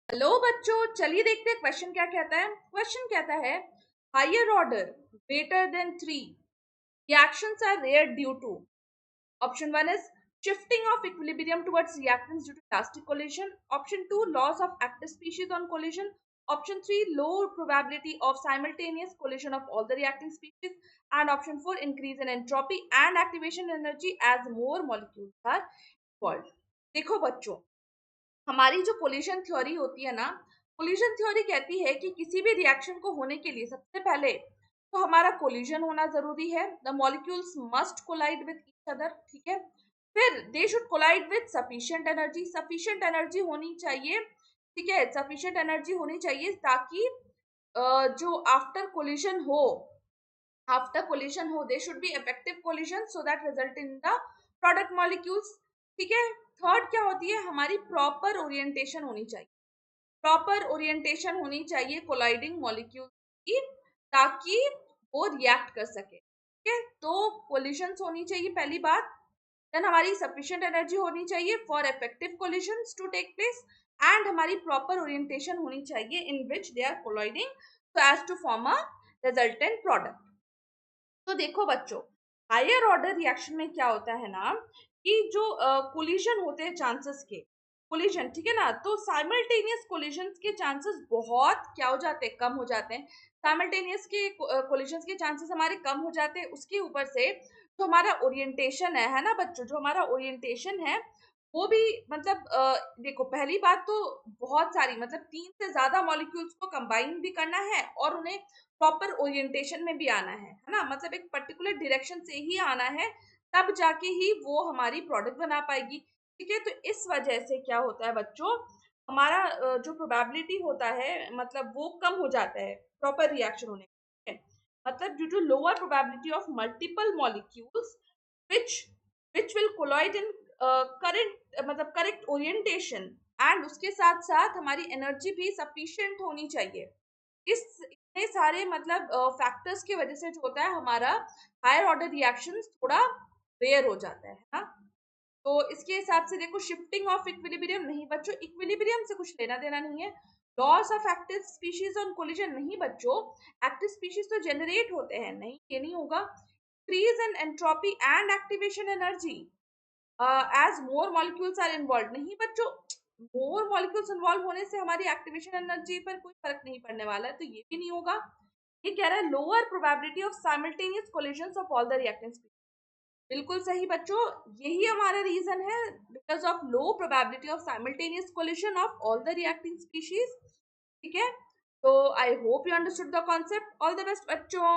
Hello बच्चों, चलिए देखते हैं क्वेश्चन क्या कहता है। क्वेश्चन कहता है higher order greater than 3 reactions are rare due to option 1 is shifting of equilibrium towards reactants due to elastic collision, option 2 loss of active species on collision, option 3 low probability of simultaneous collision of all the reacting species, and option 4 increase in entropy and activation energy as more molecules are involved। देखो बच्चों, हमारी जो collision theory होती है ना, collision theory कहती है कि किसी भी रिएक्शन को होने के लिए सबसे पहले तो हमारा कोलिशन होना जरूरी है। The molecules must collide with each other, ठीक है। फिर they should collide with sufficient energy, sufficient energy होनी चाहिए, ठीक है, सफिशिएंट एनर्जी होनी चाहिए ताकि जो आफ्टर कोलिशन हो they should be effective collision so that result in the product molecules, ठीक है। थर्ड क्या होती है, हमारी प्रॉपर ओरिएंटेशन होनी चाहिए, प्रॉपर ओरिएंटेशन होनी चाहिए कोलाइडिंग मॉलिक्यूल की, ताकि वो रिएक्ट कर सके, ठीक है। तो कोलिशंस होनी चाहिए पहली बात। देन हमारी सफिशिएंट एनर्जी होनी चाहिए for effective collisions to take place, and हमारी प्रॉपर ओरिएंटेशन होनी चाहिए in which they are colliding so as to form a resultant product. तो देखो बच्चों, हायर ऑर्डर रिएक्शन में क्या होता है ना, कि जो कोलिशन होते हैं चांसेस के कोलिशन, ठीक है ना, तो साइमल्टेनियस कोलिशंस के चांसेस बहुत क्या हो जाते हैं, कम हो जाते हैं। साइमल्टेनियस के कोलिशंस के चांसेस हमारे कम हो जाते हैं। उसके ऊपर से जो हमारा ओरिएंटेशन है ना बच्चों, जो हमारा ओरिएंटेशन है वो भी मतलब देखो, पहली बात तो बहुत सारी मतलब 3 से ज्यादा मॉलिक्यूल्स को कंबाइन भी करना है और उन्हें प्रॉपर ओरिएंटेशन में भी आना है ना, मतलब एक पर्टिकुलर डायरेक्शन से ही आना है, तब जाके ही वो हमारी प्रोडक्ट बना पाएगी, ठीक है। तो इस वजह से क्या होता है बच्चों, हमारा जो प्रोबेबिलिटी होता है मतलब वो कम हो जाता है प्रॉपर रिएक्शन होने का, ठीक है। मतलब due to lower probability of multiple molecules which which will collide in correct मतलब करेक्ट ओरिएंटेशन, एंड उसके साथ साथ हमारी एनर्जी भी सफिशिएंट होनी चाहिए। इस इतने सारे मतलब फैक्टर्स की वजह से जो होता है हमारा हायर ऑर्डर रिएक्शंस थोड़ा रेयर हो जाता है ना। तो इसके हिसाब से देखो, शिफ्टिंग ऑफ इक्विलिब्रियम नहीं बच्चों, इक्विलिब्रियम से कुछ लेना देना नहीं है। Loss of active species on collision नहीं बच्चों, एक्टिव स्पीशीज तो जनरेट होते हैं, नहीं ये नहीं होगा। Increase in entropy and activation energy as more molecules are involve नहीं बच्चों, मोर मॉलिक्यूल्स इन्वॉल्व होने से हमारी एक्टिवेशन एनर्जी पर कोई फर्क नहीं पड़ने वाला है, तो ये भी नहीं होगा। ये कह रहा है lower probability of simultaneous collisions of all the reactant species. बिल्कुल सही बच्चों, यही हमारा रीजन है, because of low probability of simultaneous collision of all the reacting species, ठीक है। तो I hope you understood the concept. All the best बच्चों।